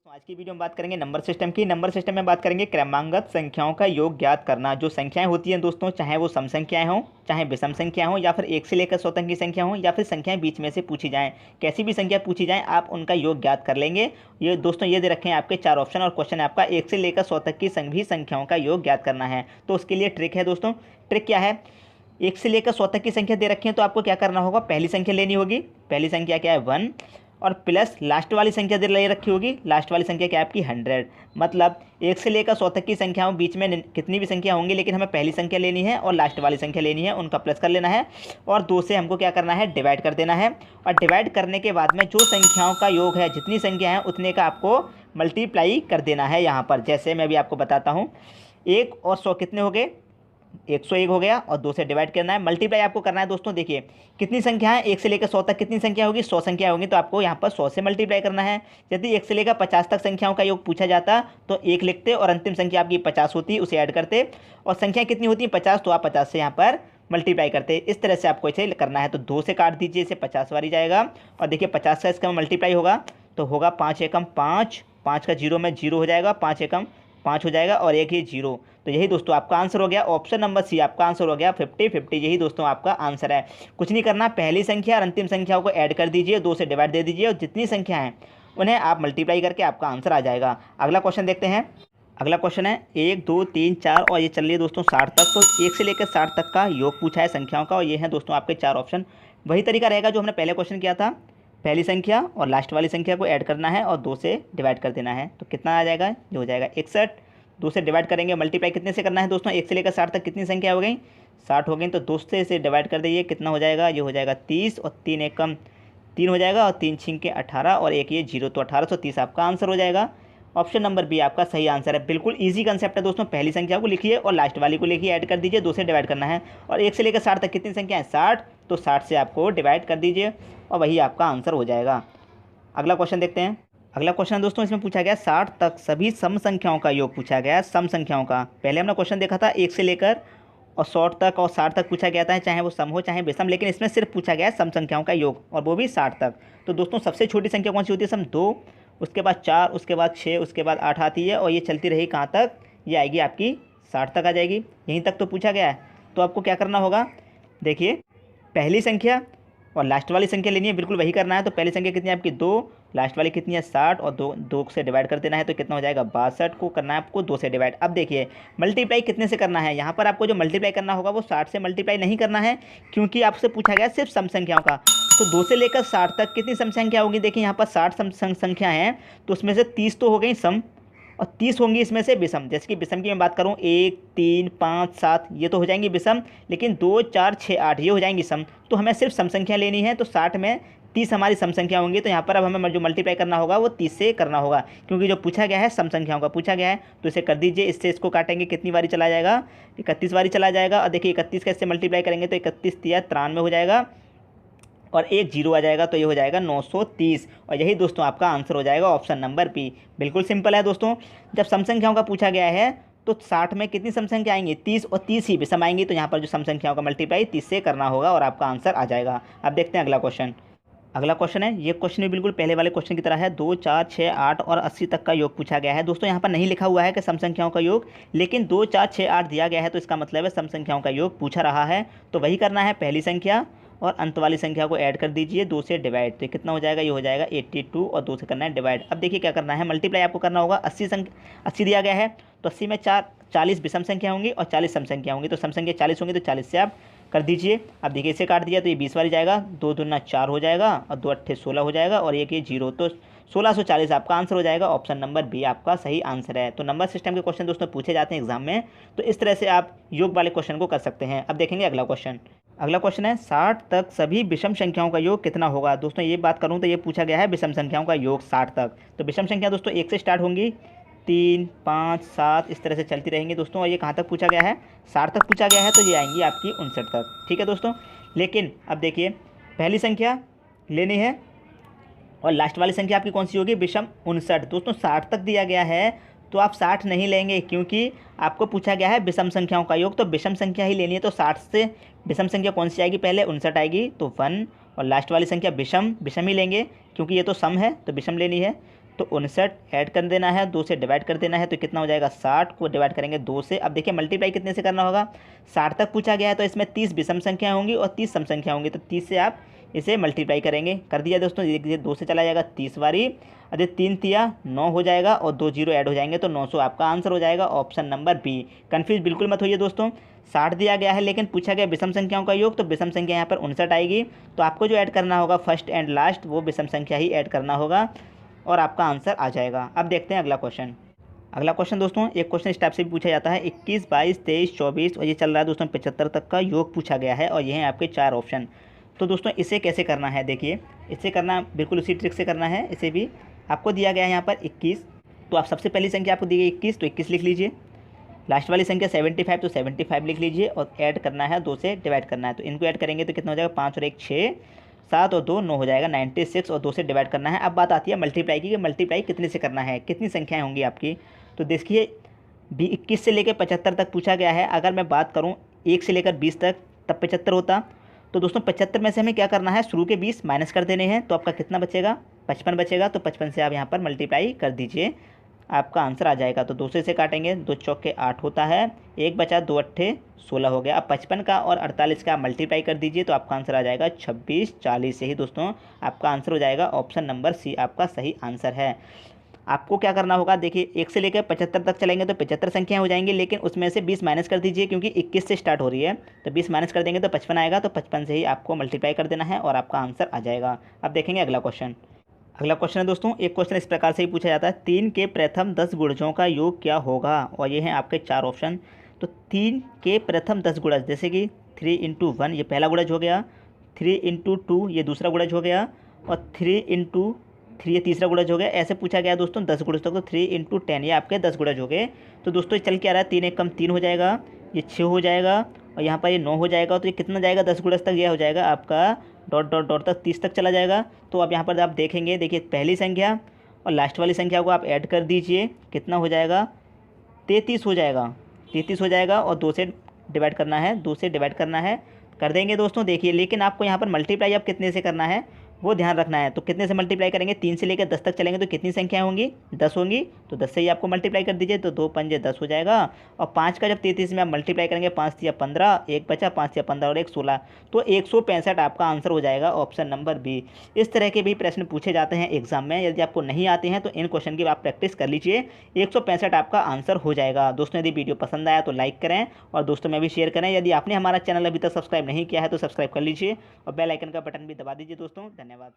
तो आज की वीडियो में बात करेंगे नंबर सिस्टम की। नंबर सिस्टम में बात करेंगे क्रमांकगत संख्याओं का योग ज्ञात करना। जो संख्याएं होती हैं दोस्तों, चाहे वो सम संख्याएं हों, चाहे विषम संख्या हों, या फिर एक से लेकर 100 तक की संख्या हों, या फिर संख्याएं बीच में से पूछी जाएं, कैसी भी संख्या पूछी जाए आप उनका योग ज्ञात कर लेंगे। ये दोस्तों ये दे रखे हैं आपके 4 ऑप्शन, और क्वेश्चन है आपका 1 से लेकर 100 तक की सभी संख्याओं का योग ज्ञात करना है। तो उसके लिए ट्रिक है दोस्तों। ट्रिक क्या है? 1 से लेकर 100 तक की संख्या दे रखी है, तो आपको क्या करना होगा? पहली संख्या लेनी होगी। पहली संख्या क्या है? 1, और प्लस लास्ट वाली संख्या दे ले रखी होगी। लास्ट वाली संख्या क्या है आपकी? 100। मतलब 1 से लेकर 100 तक की संख्याओं बीच में कितनी भी संख्या होंगी, लेकिन हमें पहली संख्या लेनी है और लास्ट वाली संख्या लेनी है, उनका प्लस कर लेना है और 2 से हमको क्या करना है? डिवाइड कर देना है। और डिवाइड करने के बाद में जो संख्याओं का योग है, जितनी संख्या है उतने का आपको मल्टीप्लाई कर देना है यहाँ पर। जैसे मैं अभी आपको बताता हूँ, 1 और 100 कितने हो गए? 101 हो गया, और 2 से डिवाइड करना है। मल्टीप्लाई आपको करना है दोस्तों। देखिए कितनी संख्या है, 1 से लेकर 100 तक कितनी संख्या होगी? 100 संख्या होगी, तो आपको यहाँ पर 100 से मल्टीप्लाई करना है। यदि 1 से लेकर 50 तक संख्याओं का योग पूछा जाता तो 1 लिखते और अंतिम संख्या आपकी 50 होती, उसे ऐड करते, और संख्या कितनी होती है? 50, तो आप 50 से यहाँ पर मल्टीप्लाई करते। इस तरह से आपको इसे करना है। तो 2 से काट दीजिए, इसे 50 वाली जाएगा, और देखिए 50 का इसका मल्टीप्लाई होगा तो होगा 5 एकम 5, 5 का जीरो में जीरो हो जाएगा, 5 एकम 5 हो जाएगा, और एक ही जीरो। तो यही दोस्तों आपका आंसर हो गया। ऑप्शन नंबर सी आपका आंसर हो गया 50-50। यही दोस्तों आपका आंसर है। कुछ नहीं करना, पहली संख्या और अंतिम संख्याओं को ऐड कर दीजिए, 2 से डिवाइड दे दीजिए, और जितनी संख्या हैं उन्हें आप मल्टीप्लाई करके आपका आंसर आ जाएगा। अगला क्वेश्चन देखते हैं। अगला क्वेश्चन है 1, 2, 3, 4, और ये चल रही है दोस्तों 60 तक। तो 1 से लेकर 60 तक का योग पूछा है संख्याओं का, और ये है दोस्तों आपके 4 ऑप्शन। वही तरीका रहेगा जो हमने पहले क्वेश्चन किया था। पहली संख्या और लास्ट वाली संख्या को ऐड करना है और 2 से डिवाइड कर देना है। तो कितना आ जाएगा? ये हो जाएगा 61। 2 से डिवाइड करेंगे, मल्टीप्लाई कितने से करना है दोस्तों? 1 से लेकर 60 तक कितनी संख्या हो गई? 60 हो गई। तो 2 से इसे डिवाइड कर दीजिए, कितना हो जाएगा? ये हो जाएगा 30, और 3 एकम 3 हो जाएगा, और 3 छिंके 18, और एक ये जीरो, तो 1830 आपका आंसर हो जाएगा। ऑप्शन नंबर बी आपका सही आंसर है। बिल्कुल ईजी कंसेप्ट है दोस्तों। पहली संख्या को लिखिए और लास्ट वाली को लिखिए, ऐड कर दीजिए, 2 से डिवाइड करना है, और 1 से लेकर 60 तक कितनी संख्या है? 60, तो 60 से आपको डिवाइड कर दीजिए, और वही आपका आंसर हो जाएगा। अगला क्वेश्चन देखते हैं। अगला क्वेश्चन है दोस्तों, इसमें पूछा गया 60 तक सभी सम संख्याओं का योग पूछा गया है। सम संख्याओं का पहले हमने क्वेश्चन देखा था 1 से लेकर और 100 तक और 60 तक पूछा गया था, चाहे वो सम हो चाहे विषम, लेकिन इसमें सिर्फ पूछा गया है सम संख्याओं का योग, और वो भी 60 तक। तो दोस्तों सबसे छोटी संख्या कौन सी होती है? सम 2, उसके बाद 4, उसके बाद 6, उसके बाद 8 आती है, और ये चलती रही कहाँ तक? ये आएगी आपकी 60 तक आ जाएगी। यहीं तक तो पूछा गया है। तो आपको क्या करना होगा? देखिए पहली संख्या और लास्ट वाली संख्या लेनी है, बिल्कुल वही करना है। तो पहली संख्या कितनी है आपकी? 2, लास्ट वाली कितनी है? 60, और 2 से डिवाइड कर देना है, तो कितना हो जाएगा? 62 को करना है आपको 2 से डिवाइड। अब देखिए मल्टीप्लाई कितने से करना है। यहाँ पर आपको जो मल्टीप्लाई करना होगा वो 60 से मल्टीप्लाई नहीं करना है, क्योंकि आपसे पूछा गया सिर्फ सम संख्याओं का। तो 2 से लेकर 60 तक कितनी सम संख्या होगी? देखिए यहाँ पर 60 सम संख्या हैं, तो उसमें से 30 तो हो गई सम, और 30 होंगी इसमें से विषम। जैसे कि विषम की मैं बात करूँ, 1, 3, 5, 7, ये तो हो जाएंगी विषम, लेकिन 2, 4, 6, 8 ये हो जाएंगी सम। तो हमें सिर्फ सम संख्या लेनी है। तो 60 में 30 हमारी सम संख्या होंगी। तो यहाँ पर अब हमें जो मल्टीप्लाई करना होगा वो 30 से करना होगा, क्योंकि जो पूछा गया है सम संख्याओं का पूछा गया है। तो इसे कर दीजिए, इससे इसको काटेंगे, कितनी बारी चला जाएगा? 31 बारी चला जाएगा। और देखिए 31 का इससे मल्टीप्लाई करेंगे तो 31 × 93 हो जाएगा, और एक जीरो आ जाएगा, तो ये हो जाएगा 930। और यही दोस्तों आपका आंसर हो जाएगा ऑप्शन नंबर बी। बिल्कुल सिंपल है दोस्तों। जब सम संख्याओं का पूछा गया है तो 60 में कितनी सम संख्या आएंगी? 30, और 30 ही विषम आएंगी। तो यहाँ पर जो सम संख्याओं का मल्टीप्लाई 30 से करना होगा, और आपका आंसर आ जाएगा। अब देखते हैं अगला क्वेश्चन। अगला क्वेश्चन है, ये क्वेश्चन भी बिल्कुल पहले वाले क्वेश्चन की तरह है। 2, 4, 6, 8 और 80 तक का योग पूछा गया है। दोस्तों यहाँ पर नहीं लिखा हुआ है कि सम संख्याओं का योग, लेकिन 2, 4, 6, 8 दिया गया है, तो इसका मतलब है सम संख्याओं का योग पूछा रहा है। तो वही करना है, पहली संख्या और अंत वाली संख्या को ऐड कर दीजिए, 2 से डिवाइड। तो कितना हो जाएगा? ये हो जाएगा 82, और 2 से करना है डिवाइड। अब देखिए क्या करना है, मल्टीप्लाई आपको करना होगा। 80 दिया गया है, तो 80 में 40 विषम संख्या होंगी और 40 सम संख्या होंगी। तो सम संख्या 40 होंगी, तो 40 से आप कर दीजिए। अब देखिए इसे काट दिया तो ये 20 वाली जाएगा, 2 दूना 4 हो जाएगा, और 2 अट्ठे 16 हो जाएगा, और एक ये जीरो, तो 1640 आपका आंसर हो जाएगा। ऑप्शन नंबर बी आपका सही आंसर है। तो नंबर सिस्टम के क्वेश्चन दोस्तों पूछे जाते हैं एग्जाम में, तो इस तरह से आप योग वाले क्वेश्चन को कर सकते हैं। अब देखेंगे अगला क्वेश्चन। अगला क्वेश्चन है 60 तक सभी विषम संख्याओं का योग कितना होगा। दोस्तों ये बात करूँ तो ये पूछा गया है विषम संख्याओं का योग 60 तक। तो विषम संख्या दोस्तों 1 से स्टार्ट होंगी, 3, 5, 7 इस तरह से चलती रहेंगी दोस्तों। और ये कहाँ तक पूछा गया है? 60 तक पूछा गया है, तो ये आएंगी आपकी 59 तक। ठीक है दोस्तों। लेकिन अब देखिए पहली संख्या लेनी है और लास्ट वाली संख्या आपकी कौन सी होगी? विषम 59। दोस्तों 60 तक दिया गया है, तो आप 60 नहीं लेंगे, क्योंकि आपको पूछा गया है विषम संख्याओं का योग, तो विषम संख्या ही लेनी है। तो 60 से विषम संख्या कौन सी आएगी? पहले 59 आएगी, तो 1, और लास्ट वाली संख्या विषम ही लेंगे, क्योंकि ये तो सम है तो विषम लेनी है। तो 59 ऐड कर देना है, 2 से डिवाइड कर देना है, तो कितना हो जाएगा 60 को डिवाइड करेंगे 2 से। अब देखिए मल्टीप्लाई कितने से करना होगा, 60 तक पूछा गया है तो इसमें 30 विषम संख्या होंगी और 30 सम संख्या होंगी, तो 30 से आप इसे मल्टीप्लाई करेंगे। कर दिया दोस्तों, ये 2 से चला जाएगा 30 बारी, अरे 3 तिया 9 हो जाएगा और 2 जीरो ऐड हो जाएंगे तो 900 आपका आंसर हो जाएगा, ऑप्शन नंबर बी। कन्फ्यूज बिल्कुल मत होइए दोस्तों, 60 दिया गया है लेकिन पूछा गया विषम संख्याओं का योग, तो विषम संख्या यहाँ पर 59 आएगी। तो आपको जो ऐड करना होगा फर्स्ट एंड लास्ट वो विषम संख्या ही ऐड करना होगा और आपका आंसर आ जाएगा। अब देखते हैं अगला क्वेश्चन। अगला क्वेश्चन दोस्तों, एक क्वेश्चन इस टाइप से भी पूछा जाता है, 21, 22, 23, 24 और ये चल रहा है दोस्तों 75 तक का योग पूछा गया है और ये हैं आपके 4 ऑप्शन। तो दोस्तों इसे कैसे करना है, देखिए इसे करना बिल्कुल उसी ट्रिक से करना है। इसे भी आपको दिया गया है यहाँ पर 21, तो आप सबसे पहली संख्या आपको दी गई 21, तो 21 लिख लीजिए। लास्ट वाली संख्या 75, तो 75 लिख लीजिए और ऐड करना है 2 से डिवाइड करना है, तो इनको ऐड करेंगे तो कितना हो जाएगा 5 और 1 6, 7 और 2 9 हो जाएगा 96 और 2 से डिवाइड करना है। अब बात आती है मल्टीप्लाई की, कि मल्टीप्लाई कितने से करना है, कितनी संख्याएं होंगी आपकी। तो देखिए 21 से लेकर 75 तक पूछा गया है, अगर मैं बात करूँ 1 से लेकर 20 तक तब 75 होता। तो दोस्तों 75 में से हमें क्या करना है, शुरू के 20 माइनस कर देने हैं, तो आपका कितना बचेगा 55 बचेगा। तो 55 से आप यहाँ पर मल्टीप्लाई कर दीजिए, आपका आंसर आ जाएगा। तो 2 से काटेंगे, 2 चौके 8 होता है, 1 बचा 2 अट्ठे 16 हो गया। अब 55 का और 48 का मल्टीप्लाई कर दीजिए तो आपका आंसर आ जाएगा 26, 40 से ही दोस्तों आपका आंसर हो जाएगा, ऑप्शन नंबर सी आपका सही आंसर है। आपको क्या करना होगा, देखिए 1 से लेकर 75 तक चलेंगे तो 75 संख्याएं हो जाएंगी, लेकिन उसमें से 20 माइनस कर दीजिए क्योंकि 21 से स्टार्ट हो रही है, तो 20 माइनस कर देंगे तो 55 आएगा, तो 55 से ही आपको मल्टीप्लाई कर देना है और आपका आंसर आ जाएगा। अब देखेंगे अगला क्वेश्चन। अगला क्वेश्चन है दोस्तों, एक क्वेश्चन इस प्रकार से ही पूछा जाता है, 3 के प्रथम 10 गुणजों का योग क्या होगा, और ये हैं आपके 4 ऑप्शन। तो 3 के प्रथम 10 गुणज, जैसे कि 3 × 1 ये पहला गुणज हो गया, 3 × 2 ये दूसरा गुणज हो गया और 3 × 3 ये तीसरा गुणज हो गया। ऐसे पूछा गया दोस्तों 10 गुणज तक, तो 3 × 10 ये आपके 10 गुणज हो गए। तो दोस्तों चल के आ रहा है 3 × 1 = 3 हो जाएगा, ये 6 हो जाएगा और यहाँ पर ये 9 हो जाएगा। तो ये कितना जाएगा 10 गुणज तक, यह हो जाएगा आपका डॉट डॉट डॉट तक 30 तक चला जाएगा। तो अब यहाँ पर आप देखेंगे, देखिए पहली संख्या और लास्ट वाली संख्या को आप ऐड कर दीजिए, कितना हो जाएगा 33 हो जाएगा, 33 हो जाएगा और 2 से डिवाइड करना है, 2 से डिवाइड करना है, कर देंगे दोस्तों। देखिए लेकिन आपको यहाँ पर मल्टीप्लाई अब कितने से करना है वो ध्यान रखना है। तो कितने से मल्टीप्लाई करेंगे, 3 से लेकर 10 तक चलेंगे तो कितनी संख्याएं होंगी 10 होंगी, तो 10 से ही आपको मल्टीप्लाई कर दीजिए, तो 2 पंजे 10 हो जाएगा। और 5 का जब 33 में आप मल्टीप्लाई करेंगे, 5 या 15, 1 बचा, 5 या 15 और 1 16, तो 165 आपका आंसर हो जाएगा, ऑप्शन नंबर बी। इस तरह के भी प्रश्न पूछे जाते हैं एग्जाम में, यदि आपको नहीं आते हैं तो इन क्वेश्चन की आप प्रैक्टिस कर लीजिए, 165 आपका आंसर हो जाएगा। दोस्तों यदि वीडियो पसंद आया तो लाइक करें और दोस्तों में भी शेयर करें। यदि आपने हमारा चैनल अभी तक सब्सक्राइब नहीं किया है तो सब्सक्राइब कर लीजिए और बेल आइकन का बटन भी दबा दीजिए दोस्तों। धन्यवाद।